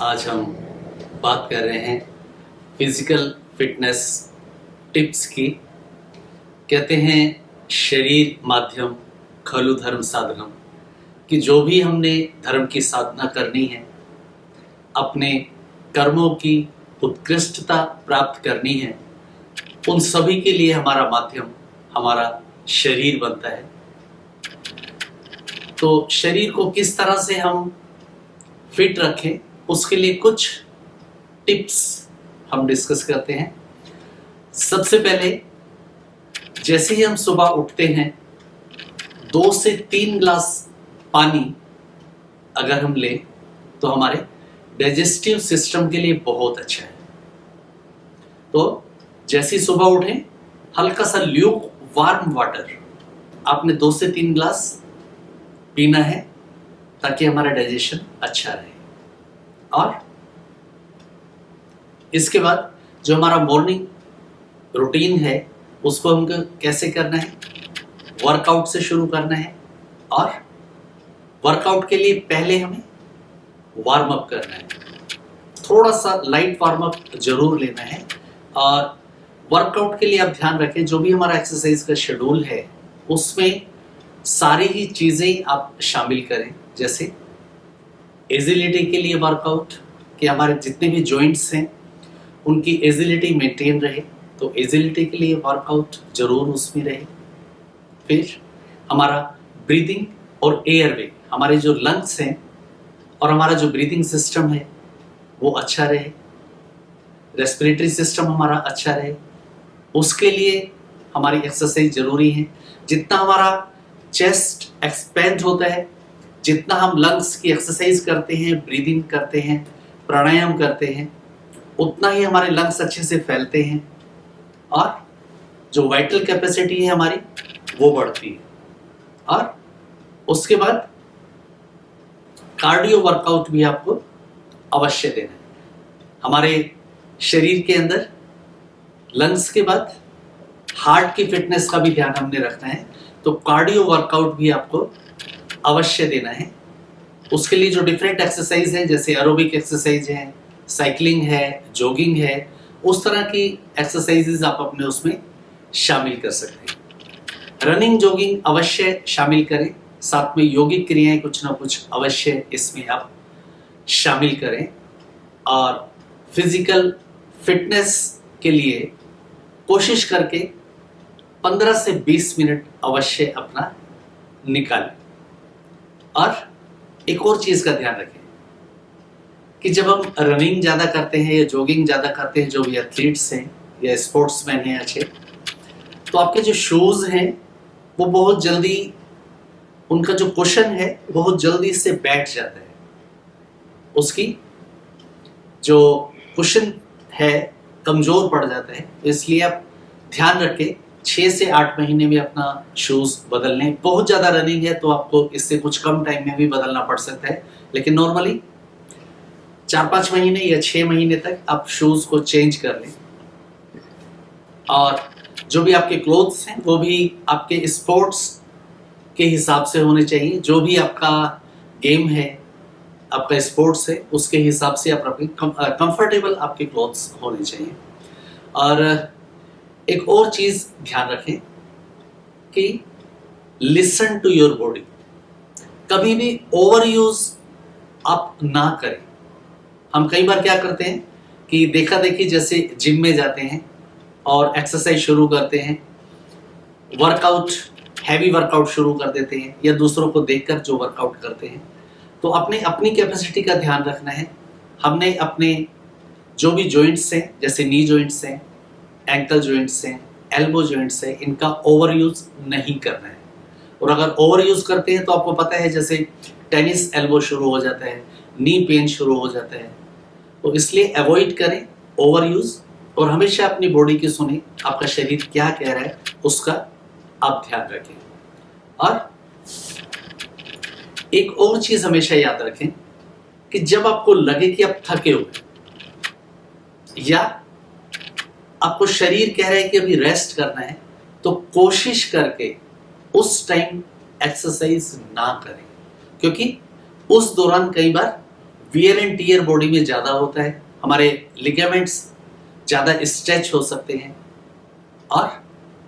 आज हम बात कर रहे हैं फिजिकल फिटनेस टिप्स की। कहते हैं शरीर माध्यम खलु धर्म साधनम, कि जो भी हमने धर्म की साधना करनी है, अपने कर्मों की उत्कृष्टता प्राप्त करनी है, उन सभी के लिए हमारा माध्यम हमारा शरीर बनता है। तो शरीर को किस तरह से हम फिट रखें, उसके लिए कुछ टिप्स हम डिस्कस करते हैं। सबसे पहले, जैसे ही हम सुबह उठते हैं 2 से 3 ग्लास पानी अगर हम लें तो हमारे डाइजेस्टिव सिस्टम के लिए बहुत अच्छा है। तो जैसे ही सुबह उठें, हल्का सा ल्यूक वार्म वाटर आपने 2 से 3 ग्लास पीना है, ताकि हमारा डाइजेशन अच्छा रहे। और इसके बाद जो हमारा मॉर्निंग रूटीन है, उसको हमको कैसे करना है, वर्कआउट से शुरू करना है। और वर्कआउट के लिए पहले हमें वार्म अप करना है, थोड़ा सा लाइट वार्म अप जरूर लेना है। और वर्कआउट के लिए आप ध्यान रखें, जो भी हमारा एक्सरसाइज का शेड्यूल है उसमें सारी ही चीज़ें आप शामिल करें। जैसे एजिलिटी के लिए वर्कआउट, कि हमारे जितने भी जॉइंट्स हैं उनकी एजिलिटी मेंटेन रहे, तो एजिलिटी के लिए वर्कआउट जरूर उसमें रहे। फिर हमारा ब्रीदिंग और एयरवे, हमारे जो लंग्स हैं और हमारा जो ब्रीदिंग सिस्टम है वो अच्छा रहे, रेस्पिरेटरी सिस्टम हमारा अच्छा रहे, उसके लिए हमारी एक्सरसाइज जरूरी है। जितना हमारा चेस्ट एक्सपेंड होता है, जितना हम लंग्स की एक्सरसाइज करते हैं, ब्रीदिंग करते हैं, प्राणायाम करते हैं, उतना ही हमारे लंग्स अच्छे से फैलते हैं और जो वाइटल कैपेसिटी है हमारी वो बढ़ती है। और उसके बाद कार्डियो वर्कआउट भी आपको अवश्य देना है। हमारे शरीर के अंदर लंग्स के बाद हार्ट की फिटनेस का भी ध्यान हमने रखना है, तो कार्डियो वर्कआउट भी आपको अवश्य देना है। उसके लिए जो डिफरेंट एक्सरसाइज है, जैसे एरोबिक एक्सरसाइज है, साइकिलिंग है, जॉगिंग है, उस तरह की एक्सरसाइजेज आप अपने उसमें शामिल कर सकते हैं। रनिंग जॉगिंग अवश्य शामिल करें, साथ में योगिक क्रियाएं कुछ ना कुछ अवश्य इसमें आप शामिल करें। और फिजिकल फिटनेस के लिए कोशिश करके 15 से 20 मिनट अवश्य अपना निकालें। और एक और चीज का ध्यान रखें कि जब हम रनिंग ज्यादा करते हैं या जॉगिंग ज्यादा करते हैं, जो भी एथलीट्स हैं या स्पोर्ट्समैन हैं अच्छे, तो आपके जो शूज हैं वो बहुत जल्दी, उनका जो कुशन है बहुत जल्दी से बैठ जाता है, उसकी जो कुशन है कमजोर पड़ जाता है। इसलिए आप ध्यान रखें, 6 से 8 महीने में अपना शूज बदल लें। बहुत ज़्यादा रनिंग है तो आपको इससे कुछ कम टाइम में भी बदलना पड़ सकता है, लेकिन नॉर्मली 4-5 महीने या 6 महीने तक आप शूज को चेंज कर लें। और जो भी आपके क्लोथ्स हैं वो भी आपके स्पोर्ट्स के हिसाब से होने चाहिए। जो भी आपका गेम है, आपका स्पोर्ट्स है, उसके हिसाब से आप रखें, कंफर्टेबल आपके क्लोथ्स होने चाहिए। और एक और चीज ध्यान रखें कि लिसन टू योर बॉडी, कभी भी ओवर यूज आप ना करें। हम कई बार क्या करते हैं कि देखा देखी, जैसे जिम में जाते हैं और एक्सरसाइज शुरू करते हैं, वर्कआउट हैवी वर्कआउट शुरू कर देते हैं, या दूसरों को देखकर जो वर्कआउट करते हैं। तो अपने अपनी कैपेसिटी का ध्यान रखना है। हमने अपने जो भी जॉइंट्स हैं, जैसे नी जॉइंट्स हैं, एंकल जॉइंट्स हैं, एल्बो जॉइंट्स हैं, इनका ओवर यूज नहीं करना है। और अगर ओवर यूज करते हैं तो आपको पता है, जैसे टेनिस एल्बो शुरू हो जाता है, नी पेन शुरू हो जाता है। तो इसलिए अवॉइड करें ओवर यूज, और हमेशा अपनी बॉडी की सुने, आपका शरीर क्या कह रहा है उसका आप ध्यान रखें। और एक और चीज हमेशा याद रखें कि जब आपको लगे कि आप थके हुए या आपको शरीर कह रहा है कि अभी रेस्ट करना है, तो कोशिश करके उस टाइम एक्सरसाइज ना करें, क्योंकि उस दौरान कई बार वियर एंड टीयर बॉडी में ज़्यादा होता है, हमारे लिगामेंट्स ज़्यादा स्ट्रेच हो सकते हैं और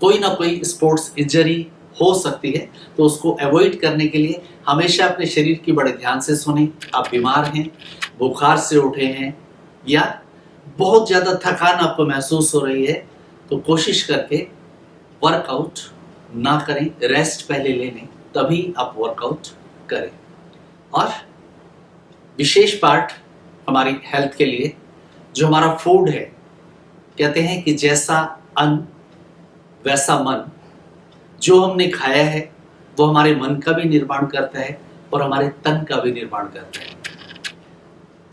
कोई ना कोई स्पोर्ट्स इंजरी हो सकती है। तो उसको अवॉइड करने के लिए हमेशा अपने शरीर की बड़े ध्यान से सुने। आप बीमार हैं, बुखार से उठे हैं या बहुत ज़्यादा थकान आपको महसूस हो रही है, तो कोशिश करके वर्कआउट ना करें, रेस्ट पहले ले लें, तभी आप वर्कआउट करें। और विशेष पार्ट हमारी हेल्थ के लिए जो हमारा फूड है, कहते हैं कि जैसा अन्न वैसा मन। जो हमने खाया है वो हमारे मन का भी निर्माण करता है और हमारे तन का भी निर्माण करता है।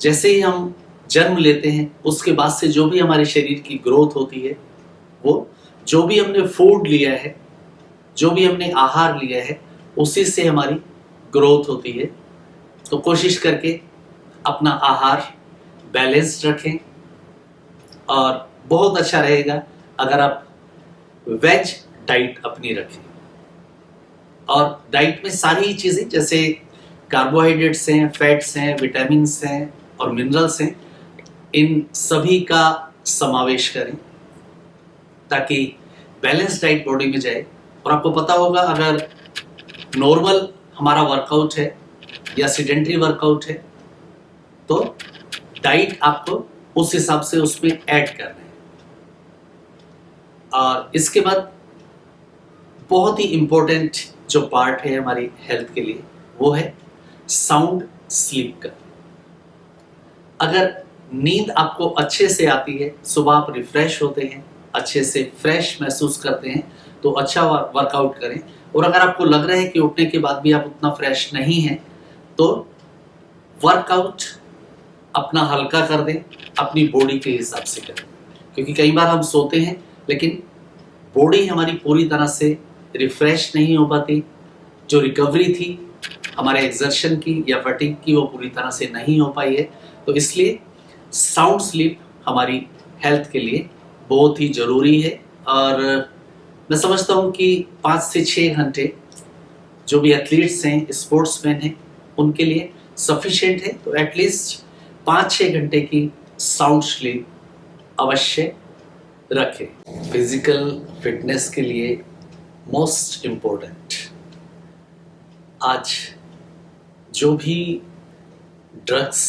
जैसे ही हम जन्म लेते हैं उसके बाद से जो भी हमारे शरीर की ग्रोथ होती है, वो जो भी हमने फूड लिया है, जो भी हमने आहार लिया है, उसी से हमारी ग्रोथ होती है। तो कोशिश करके अपना आहार बैलेंस्ड रखें और बहुत अच्छा रहेगा अगर आप वेज डाइट अपनी रखें। और डाइट में सारी चीज़ें जैसे कार्बोहाइड्रेट्स हैं, फैट्स हैं, विटामिन्स हैं और मिनरल्स हैं, इन सभी का समावेश करें ताकि बैलेंस डाइट बॉडी में जाए। और आपको पता होगा अगर नॉर्मल हमारा वर्कआउट है या सीडेंटरी वर्कआउट है तो डाइट आपको उस हिसाब से उसमें ऐड करना है। और इसके बाद बहुत ही इम्पोर्टेंट जो पार्ट है हमारी हेल्थ के लिए वो है साउंड स्लीप का। अगर नींद आपको अच्छे से आती है, सुबह आप रिफ्रेश होते हैं, अच्छे से फ्रेश महसूस करते हैं, तो अच्छा वर्कआउट करें। और अगर आपको लग रहा है कि उठने के बाद भी आप उतना फ्रेश नहीं हैं, तो वर्कआउट अपना हल्का कर दें, अपनी बॉडी के हिसाब से करें। क्योंकि कई बार हम सोते हैं लेकिन बॉडी हमारी पूरी तरह से रिफ्रेश नहीं हो पाती। जो रिकवरी थी हमारे एक्सर्शन की या फटीग की, वो पूरी तरह से नहीं हो पाई है। तो इसलिए साउंड स्लीप हमारी हेल्थ के लिए बहुत ही ज़रूरी है। और मैं समझता हूँ कि 5 से 6 घंटे जो भी एथलीट्स हैं, स्पोर्ट्समैन हैं, उनके लिए सफिशिएंट है। तो एटलीस्ट 5-6 घंटे की साउंड स्लीप अवश्य रखें। फिजिकल फिटनेस के लिए मोस्ट इम्पोर्टेंट, आज जो भी ड्रग्स,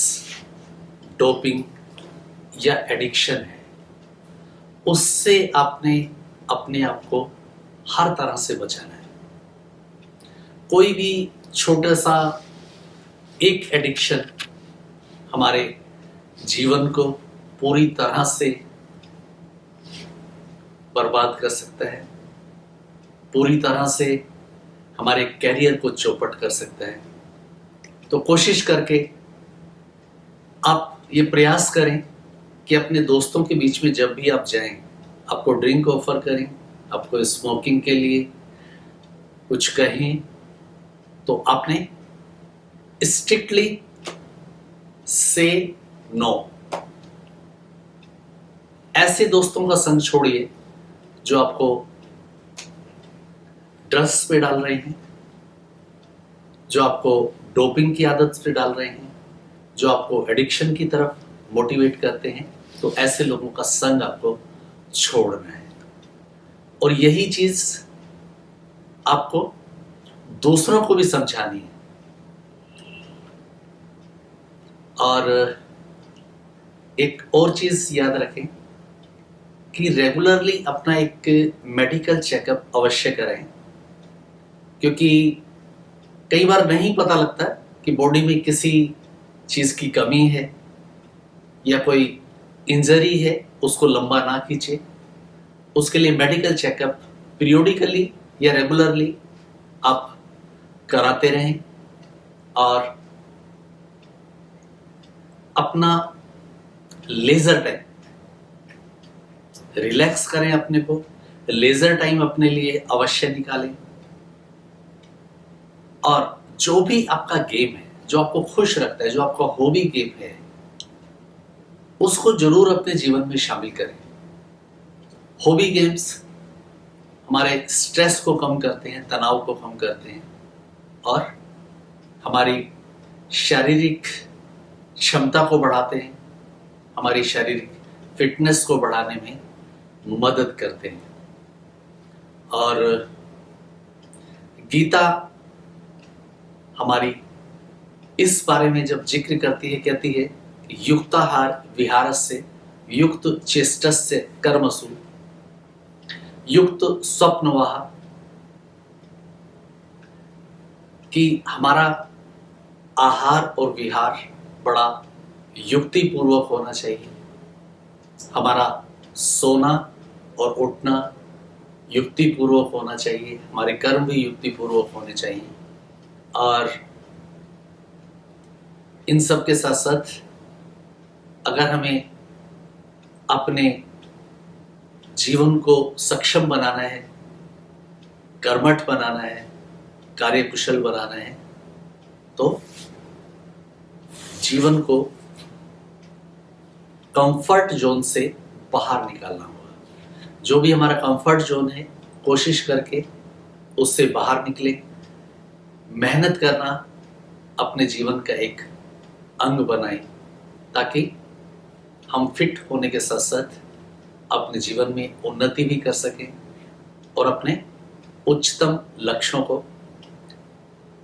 डोपिंग या एडिक्शन है, उससे आपने अपने आप को हर तरह से बचाना है। कोई भी छोटा सा एक एडिक्शन हमारे जीवन को पूरी तरह से बर्बाद कर सकता है, पूरी तरह से हमारे कैरियर को चौपट कर सकता है। तो कोशिश करके आप ये प्रयास करें कि अपने दोस्तों के बीच में जब भी आप जाएं, आपको ड्रिंक ऑफर करें, आपको स्मोकिंग के लिए कुछ कहें, तो आपने स्ट्रिक्टली से नो। ऐसे दोस्तों का संग छोड़िए जो आपको ड्रग्स पे डाल रहे हैं, जो आपको डोपिंग की आदत पे डाल रहे हैं, जो आपको एडिक्शन की तरफ मोटिवेट करते हैं। तो ऐसे लोगों का संग आपको छोड़ना है। और यही चीज आपको दूसरों को भी समझानी है। और एक और चीज याद रखें कि रेगुलरली अपना एक मेडिकल चेकअप अवश्य करें, क्योंकि कई बार नहीं पता लगता कि बॉडी में किसी चीज़ की कमी है या कोई इंजरी है, उसको लंबा ना खींचे। उसके लिए मेडिकल चेकअप पीरियोडिकली या रेगुलरली आप कराते रहें और अपना लेजर टाइम रिलैक्स करें, अपने को लेजर टाइम अपने लिए अवश्य निकालें। और जो भी आपका गेम है, जो आपको खुश रखता है, जो आपका हॉबी गेम है, उसको जरूर अपने जीवन में शामिल करें। हॉबी गेम्स हमारे स्ट्रेस को कम करते हैं, तनाव को कम करते हैं और हमारी शारीरिक क्षमता को बढ़ाते हैं, हमारी शारीरिक फिटनेस को बढ़ाने में मदद करते हैं। और गीता हमारी इस बारे में जब जिक्र करती है, कहती है युक्ताहार विहारस्य युक्त चेष्टस्य कर्मसु युक्त स्वप्नवाह, कि हमारा आहार और विहार बड़ा युक्ति पूर्वक होना चाहिए, हमारा सोना और उठना युक्ति पूर्वक होना चाहिए, हमारे कर्म भी युक्ति पूर्वक होने चाहिए। और इन सब के साथ साथ अगर हमें अपने जीवन को सक्षम बनाना है, कर्मठ बनाना है, कार्यकुशल बनाना है, तो जीवन को कंफर्ट जोन से बाहर निकालना होगा। जो भी हमारा कंफर्ट जोन है, कोशिश करके उससे बाहर निकले। मेहनत करना अपने जीवन का एक अंग बनाए, ताकि हम फिट होने के साथ साथ अपने जीवन में उन्नति भी कर सकें और अपने उच्चतम लक्ष्यों को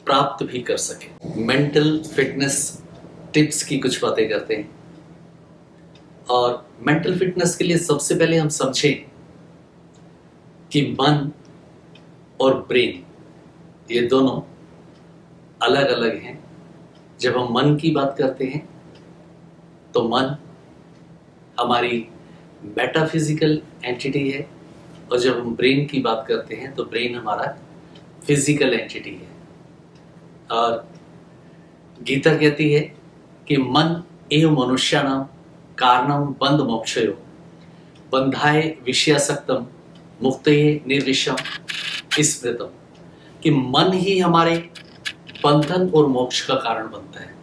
प्राप्त भी कर सकें। मेंटल फिटनेस टिप्स की कुछ बातें करते हैं। और मेंटल फिटनेस के लिए सबसे पहले हम समझें कि मन और ब्रेन ये दोनों अलग अलग हैं। जब हम मन की बात करते हैं तो मन हमारी मेटाफिजिकल एंटिटी है, और जब हम ब्रेन की बात करते हैं तो ब्रेन हमारा फिजिकल एंटिटी है। और गीता कहती है कि मन एव मनुष्याणां कारणं बंध मोक्षयो बंधाय विषयासक्तम मुक्तये निर्विषम स्मृतम, कि मन ही हमारे बंधन और मोक्ष का कारण बनता है।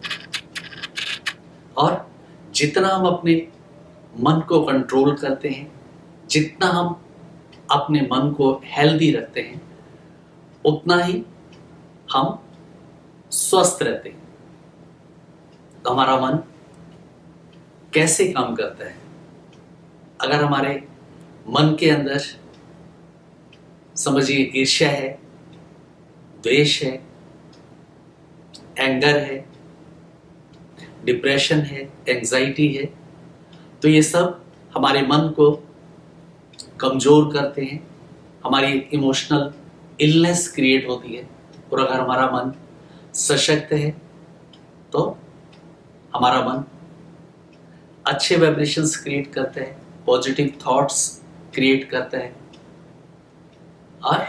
और जितना हम अपने मन को कंट्रोल करते हैं, जितना हम अपने मन को हेल्दी रखते हैं, उतना ही हम स्वस्थ रहते हैं। तो हमारा मन कैसे काम करता है? अगर हमारे मन के अंदर समझिए ईर्ष्या है, द्वेष है, एंगर है, डिप्रेशन है, एंजाइटी है, तो ये सब हमारे मन को कमजोर करते हैं, हमारी इमोशनल इलनेस क्रिएट होती है। और अगर हमारा मन सशक्त है तो हमारा मन अच्छे वाइब्रेशंस क्रिएट करता है, पॉजिटिव थॉट्स क्रिएट करता है और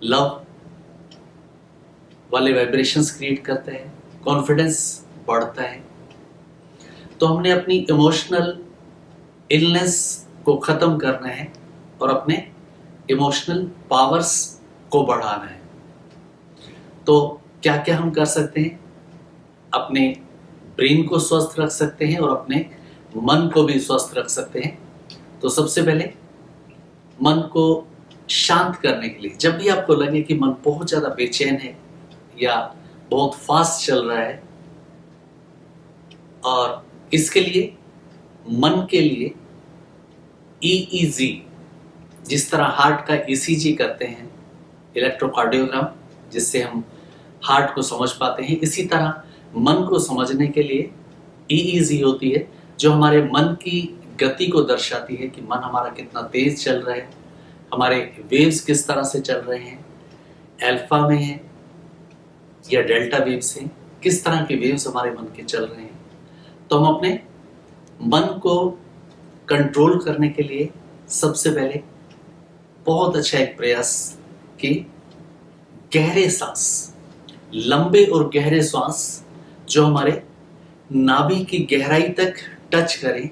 लव वाले वाइब्रेशंस क्रिएट करता है, कॉन्फिडेंस बढ़ता है। तो हमने अपनी इमोशनल इलनेस को खत्म करना है और अपने इमोशनल पावर्स को बढ़ाना है। तो क्या क्या हम कर सकते हैं? अपने ब्रेन को स्वस्थ रख सकते हैं और अपने मन को भी स्वस्थ रख सकते हैं। तो सबसे पहले मन को शांत करने के लिए, जब भी आपको लगे कि मन बहुत ज़्यादा बेचैन है या बहुत फास्ट चल रहा है, और इसके लिए मन के लिए EEG, जिस तरह हार्ट का ECG करते हैं, इलेक्ट्रोकार्डियोग्राम, जिससे हम हार्ट को समझ पाते हैं, इसी तरह मन को समझने के लिए EEG होती है, जो हमारे मन की गति को दर्शाती है कि मन हमारा कितना तेज चल रहा है, हमारे वेव्स किस तरह से चल रहे हैं, अल्फा में है या डेल्टा वेव्स हैं, किस तरह के वेव्स हमारे मन के चल रहे हैं। तो हम अपने मन को कंट्रोल करने के लिए सबसे पहले बहुत अच्छा एक प्रयास कि गहरे सांस, लंबे और गहरे सांस जो हमारे नाभि की गहराई तक टच करें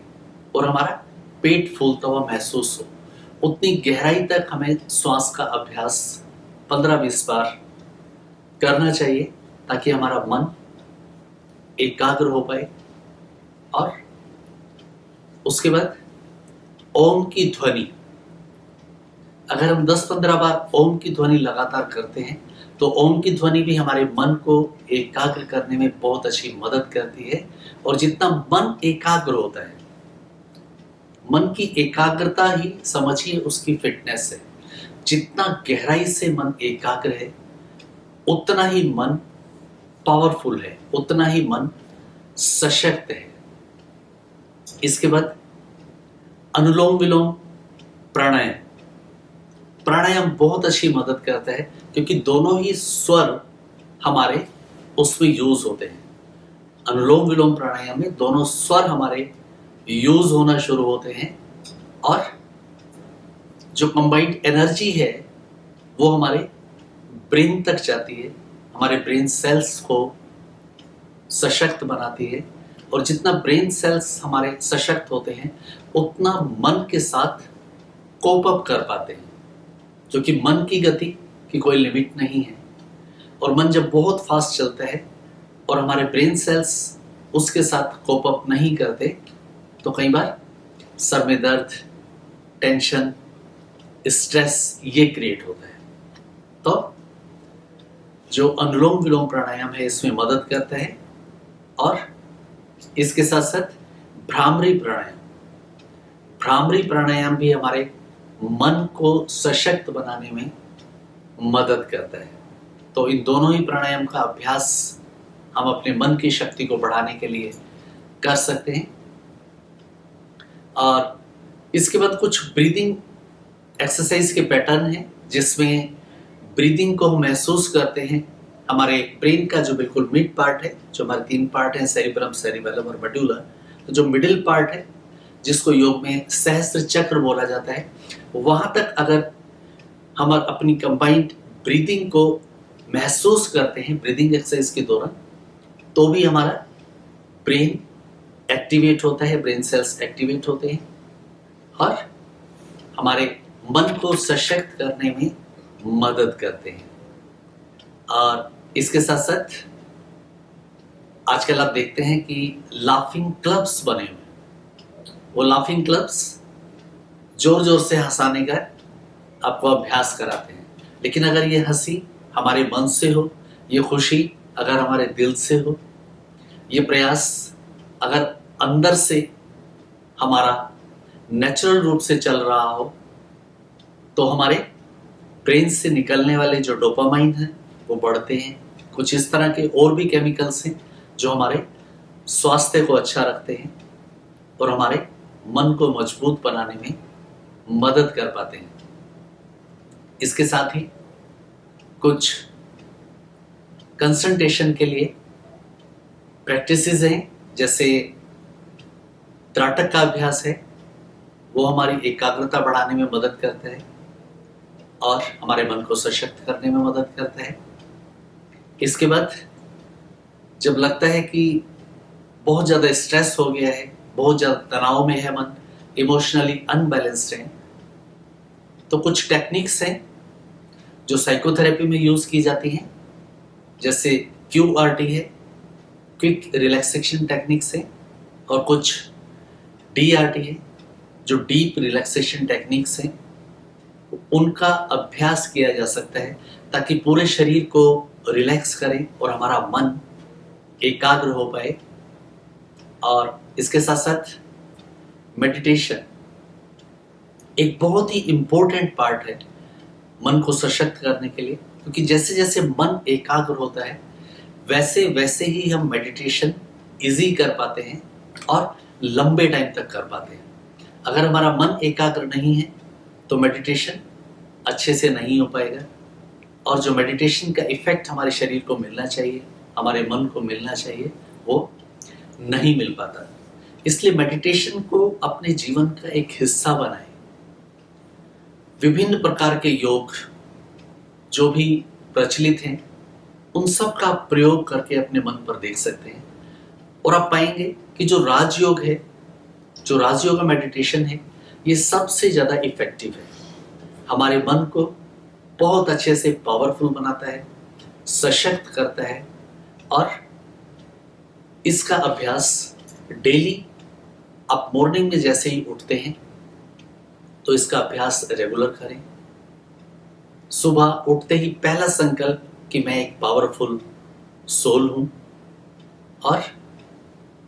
और हमारा पेट फूलता हुआ महसूस हो, उतनी गहराई तक हमें श्वास का अभ्यास 15-20 बार करना चाहिए, ताकि हमारा मन एकाग्र हो पाए। और उसके बाद ओम की ध्वनि, अगर हम 10-15 बार ओम की ध्वनि लगातार करते हैं तो ओम की ध्वनि भी हमारे मन को एकाग्र करने में बहुत अच्छी मदद करती है। और जितना मन एकाग्र होता है, मन की एकाग्रता ही समझिए उसकी फिटनेस है। जितना गहराई से मन एकाग्र है, उतना ही मन पावरफुल है, उतना ही मन सशक्त है। इसके बाद अनुलोम विलोम प्राणायाम। प्राणायाम बहुत अच्छी मदद करता है, क्योंकि दोनों ही स्वर हमारे उसमें यूज होते हैं। अनुलोम विलोम प्राणायाम में दोनों स्वर हमारे यूज होना शुरू होते हैं, और जो कंबाइंड एनर्जी है वो हमारे ब्रेन तक जाती है, हमारे ब्रेन सेल्स को सशक्त बनाती है। और जितना ब्रेन सेल्स हमारे सशक्त होते हैं, उतना मन के साथ कोप अप कर पाते हैं, क्योंकि मन की गति की कोई लिमिट नहीं है। और मन जब बहुत फास्ट चलता है और हमारे ब्रेन सेल्स उसके साथ कोप अप नहीं करते, तो कई बार सर में दर्द, टेंशन, स्ट्रेस ये क्रिएट होता है। तो जो अनुलोम विलोम प्राणायाम है इसमें मदद करता है। और इसके साथ साथ भ्रामरी प्राणायाम। भ्रामरी प्राणायाम भी हमारे मन को सशक्त बनाने में मदद करता है। तो इन दोनों ही प्राणायाम का अभ्यास हम अपने मन की शक्ति को बढ़ाने के लिए कर सकते हैं। और इसके बाद कुछ ब्रीदिंग एक्सरसाइज के पैटर्न हैं, जिसमें ब्रीदिंग को हम महसूस करते हैं। हमारे ब्रेन का जो बिल्कुल मिड पार्ट है, जो हमारे 3 पार्ट हैं, सेरिब्रम, सेरिबेलम और मेडुला, तो जो मिडिल पार्ट है, जिसको योग में सहस्त्र चक्र बोला जाता है, वहां तक अगर हम अपनी कंबाइंड ब्रीदिंग को महसूस करते हैं ब्रीदिंग एक्सरसाइज के दौरान, तो भी हमारा ब्रेन एक्टिवेट होता है, ब्रेन सेल्स एक्टिवेट होते हैं और हमारे मन को सशक्त करने में मदद करते हैं। और इसके साथ साथ आजकल आप देखते हैं कि लाफिंग क्लब्स बने हुए। वो लाफिंग क्लब्स जोर जोर से हंसाने का आपको अभ्यास कराते हैं। लेकिन अगर ये हंसी हमारे मन से हो, ये खुशी अगर हमारे दिल से हो, ये प्रयास अगर अंदर से हमारा नेचुरल रूप से चल रहा हो, तो हमारे ब्रेन से निकलने वाले जो डोपामाइन है वो बढ़ते हैं। कुछ इस तरह के और भी केमिकल्स हैं जो हमारे स्वास्थ्य को अच्छा रखते हैं और हमारे मन को मजबूत बनाने में मदद कर पाते हैं। इसके साथ ही कुछ कंसंट्रेशन के लिए प्रैक्टिसेस हैं, जैसे त्राटक का अभ्यास है, वो हमारी एकाग्रता बढ़ाने में मदद करता है और हमारे मन को सशक्त करने में मदद करता है। इसके बाद जब लगता है कि बहुत ज़्यादा स्ट्रेस हो गया है, बहुत ज़्यादा तनाव में है मन, इमोशनली अनबैलेंस्ड है, तो कुछ टेक्निक्स हैं जो साइकोथेरेपी में यूज़ की जाती हैं, जैसे QRT है, क्विक रिलैक्सेशन टेक्निक्स है, और कुछ DRT है जो डीप रिलैक्सेशन टेक्निक्स हैं। उनका अभ्यास किया जा सकता है ताकि पूरे शरीर को रिलैक्स करें और हमारा मन एकाग्र हो पाए। और इसके साथ साथ मेडिटेशन एक बहुत ही इम्पोर्टेंट पार्ट है मन को सशक्त करने के लिए, क्योंकि जैसे जैसे मन एकाग्र होता है वैसे वैसे ही हम मेडिटेशन इजी कर पाते हैं और लंबे टाइम तक कर पाते हैं। अगर हमारा मन एकाग्र नहीं है तो मेडिटेशन अच्छे से नहीं हो पाएगा, और जो मेडिटेशन का इफेक्ट हमारे शरीर को मिलना चाहिए, हमारे मन को मिलना चाहिए, वो नहीं मिल पाता। इसलिए मेडिटेशन को अपने जीवन का एक हिस्सा बनाएं। विभिन्न प्रकार के योग जो भी प्रचलित हैं, उन सब का प्रयोग करके अपने मन पर देख सकते हैं और आप पाएंगे कि जो राजयोग है, जो राजयोग मेडिटेशन है, ये सबसे ज़्यादा इफेक्टिव है। हमारे मन को बहुत अच्छे से पावरफुल बनाता है, सशक्त करता है, और इसका अभ्यास डेली आप मॉर्निंग में जैसे ही उठते हैं तो इसका अभ्यास रेगुलर करें। सुबह उठते ही पहला संकल्प कि मैं एक पावरफुल सोल हूँ और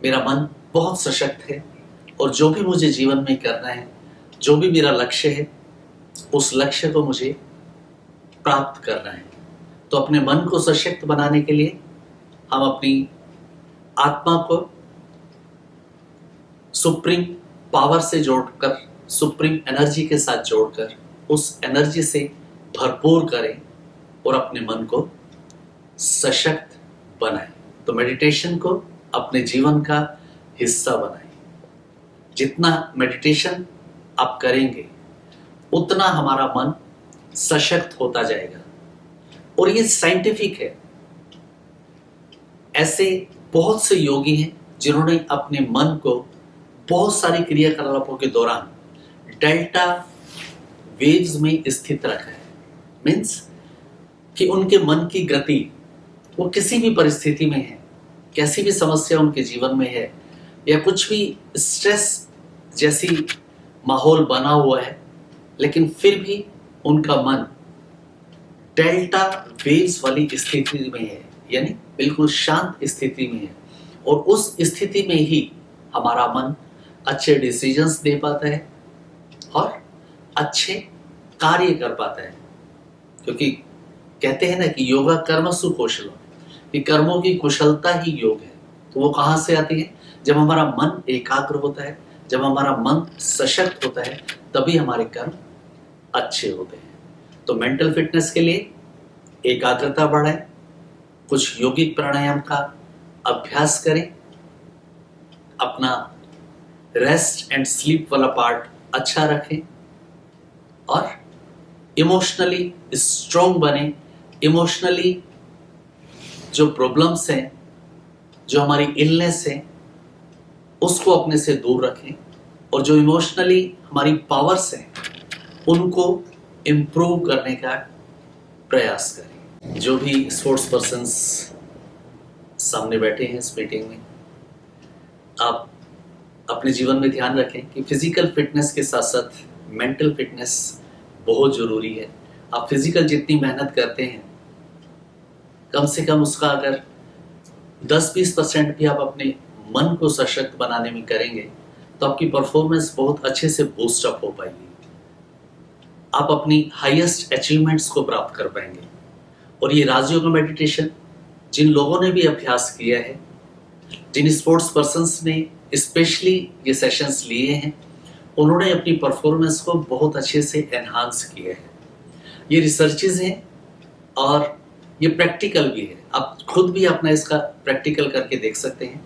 मेरा मन बहुत सशक्त है और जो भी मुझे जीवन में करना है, जो भी मेरा लक्ष्य है, उस लक्ष्य को मुझे प्राप्त करना है। तो अपने मन को सशक्त बनाने के लिए हम अपनी आत्मा को सुप्रीम पावर से जोड़कर, सुप्रीम एनर्जी के साथ जोड़कर उस एनर्जी से भरपूर करें और अपने मन को सशक्त बनाएं। तो मेडिटेशन को अपने जीवन का हिस्सा बनाएं। जितना मेडिटेशन आप करेंगे उतना हमारा मन सशक्त होता जाएगा और ये साइंटिफिक है। ऐसे बहुत से योगी हैं जिन्होंने अपने मन को बहुत सारी क्रियाकलापों के दौरान डेल्टा वेव्स में स्थित रखा है। मीन्स कि उनके मन की गति, वो किसी भी परिस्थिति में है, कैसी भी समस्या उनके जीवन में है या कुछ भी स्ट्रेस जैसी माहौल बना हुआ है, लेकिन फिर भी उनका मन डेल्टा वेव्स वाली स्थिति में है, यानी बिल्कुल शांत स्थिति में है। और उस स्थिति में ही हमारा मन अच्छे डिसीजंस दे पाता है और अच्छे कार्य कर पाता है। क्योंकि कहते हैं ना कि योगा कर्मसु कौशलम, कि कर्मों की कुशलता ही योग है। तो वो कहाँ से आती है? जब हमारा मन एकाग्र होता है, जब हमारा मन सशक्त होता है, तभी हमारे कर्म अच्छे होते हैं। तो मेंटल फिटनेस के लिए एकाग्रता बढ़ाएं, कुछ योगिक प्राणायाम का अभ्यास करें, अपना रेस्ट एंड स्लीप वाला पार्ट अच्छा रखें और इमोशनली स्ट्रॉन्ग बने। इमोशनली जो प्रॉब्लम्स हैं, जो हमारी इलनेस है, उसको अपने से दूर रखें और जो इमोशनली हमारी पावर्स हैं उनको इम्प्रूव करने का प्रयास करें। जो भी स्पोर्ट्स पर्सन्स सामने बैठे हैं इस मीटिंग में, आप अपने जीवन में ध्यान रखें कि फिजिकल फिटनेस के साथ साथ मेंटल फिटनेस बहुत ज़रूरी है। आप फिजिकल जितनी मेहनत करते हैं, कम से कम उसका अगर 10-20% भी आप अपने मन को सशक्त बनाने में करेंगे तो आपकी परफॉर्मेंस बहुत अच्छे से बूस्ट अप हो पाएगी। आप अपनी हाईएस्ट अचीवमेंट्स को प्राप्त कर पाएंगे। और ये राजयोग मेडिटेशन जिन लोगों ने भी अभ्यास किया है, जिन स्पोर्ट्स पर्सन्स ने स्पेशली ये सेशंस लिए हैं, उन्होंने अपनी परफॉर्मेंस को बहुत अच्छे से एनहांस किया है। ये रिसर्चेज हैं और ये प्रैक्टिकल भी है। आप खुद भी अपना इसका प्रैक्टिकल करके देख सकते हैं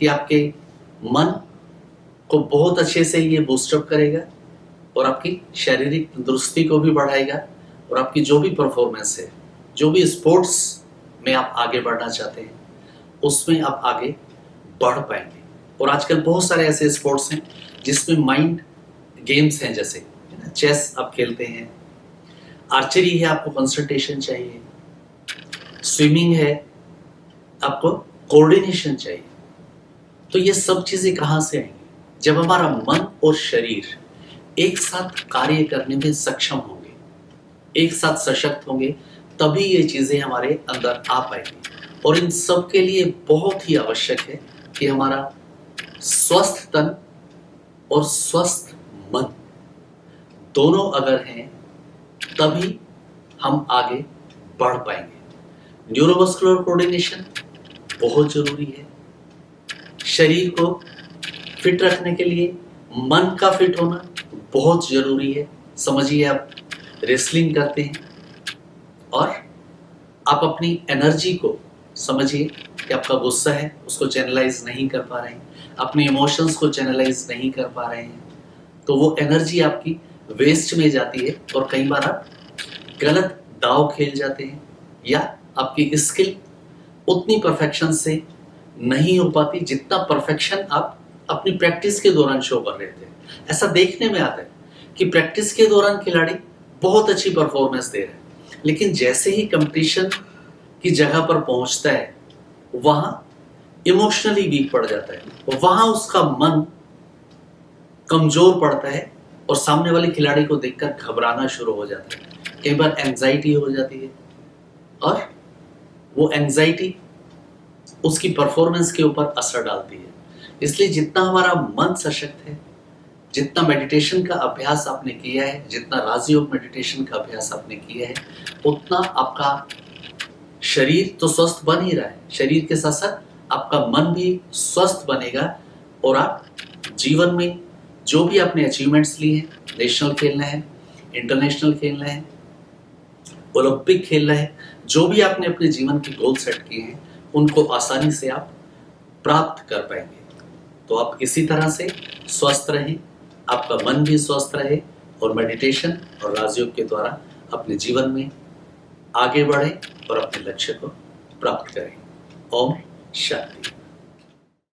कि आपके मन को बहुत अच्छे से ये बूस्टअप करेगा और आपकी शारीरिक तंदुरुस्ती को भी बढ़ाएगा और आपकी जो भी परफॉर्मेंस है, जो भी स्पोर्ट्स में आप आगे बढ़ना चाहते हैं, उसमें आप आगे बढ़ पाएंगे। और आजकल बहुत सारे ऐसे स्पोर्ट्स हैं जिसमें माइंड गेम्स हैं, जैसे चेस आप खेलते हैं, आर्चरी है, आपको कंसंट्रेशन चाहिए, स्विमिंग है, आपको कोऑर्डिनेशन चाहिए। तो ये सब चीज़ें कहाँ से आएंगी? जब हमारा मन और शरीर एक साथ कार्य करने में सक्षम होंगे, एक साथ सशक्त होंगे, तभी ये चीज़ें हमारे अंदर आ पाएंगी। और इन सब के लिए बहुत ही आवश्यक है कि हमारा स्वस्थ तन और स्वस्थ मन दोनों अगर हैं, तभी हम आगे बढ़ पाएंगे। न्यूरोमस्कुलर कोऑर्डिनेशन बहुत जरूरी है। शरीर को फिट रखने के लिए मन का फिट होना बहुत जरूरी है। समझिए, आप रेसलिंग करते हैं और आप अपनी एनर्जी को समझिए कि आपका गुस्सा है, उसको चैनलाइज नहीं कर पा रहे हैं, अपने इमोशंस को चैनलाइज नहीं कर पा रहे हैं, तो वो एनर्जी आपकी वेस्ट में जाती है और कई बार आप गलत दाव खेल जाते हैं या आपकी स्किल उतनी परफेक्शन से नहीं हो पाती जितना परफेक्शन आप अपनी प्रैक्टिस के दौरान शो कर रहे थे। ऐसा देखने में आता है कि प्रैक्टिस के दौरान खिलाड़ी बहुत अच्छी परफॉर्मेंस दे रहे हैं, लेकिन जैसे ही कंपटीशन की जगह पर पहुंचता है, वहां इमोशनली वीक पड़ जाता है, वहां उसका मन कमजोर पड़ता है और सामने वाले खिलाड़ी को देखकर घबराना शुरू हो जाता है। कई बार एंजाइटी हो जाती है और वो एंजाइटी उसकी परफॉर्मेंस के ऊपर असर डालती है। इसलिए जितना हमारा मन सशक्त है, जितना मेडिटेशन का अभ्यास आपने किया है, जितना राजयोग मेडिटेशन का अभ्यास आपने किया है, उतना आपका शरीर तो स्वस्थ बन ही रहा है, शरीर के साथ साथ आपका मन भी स्वस्थ बनेगा और आप जीवन में जो भी आपने अचीवमेंट्स लिए हैं, नेशनल खेलना है, इंटरनेशनल खेलना है, ओलंपिक खेलना है, जो भी आपने अपने जीवन के गोल सेट किए हैं उनको आसानी से आप प्राप्त कर पाएंगे। तो आप इसी तरह से स्वस्थ रहें, आपका मन भी स्वस्थ रहे और मेडिटेशन और राजयोग के द्वारा अपने जीवन में आगे बढ़ें और अपने लक्ष्य को प्राप्त करें। ओम शांति।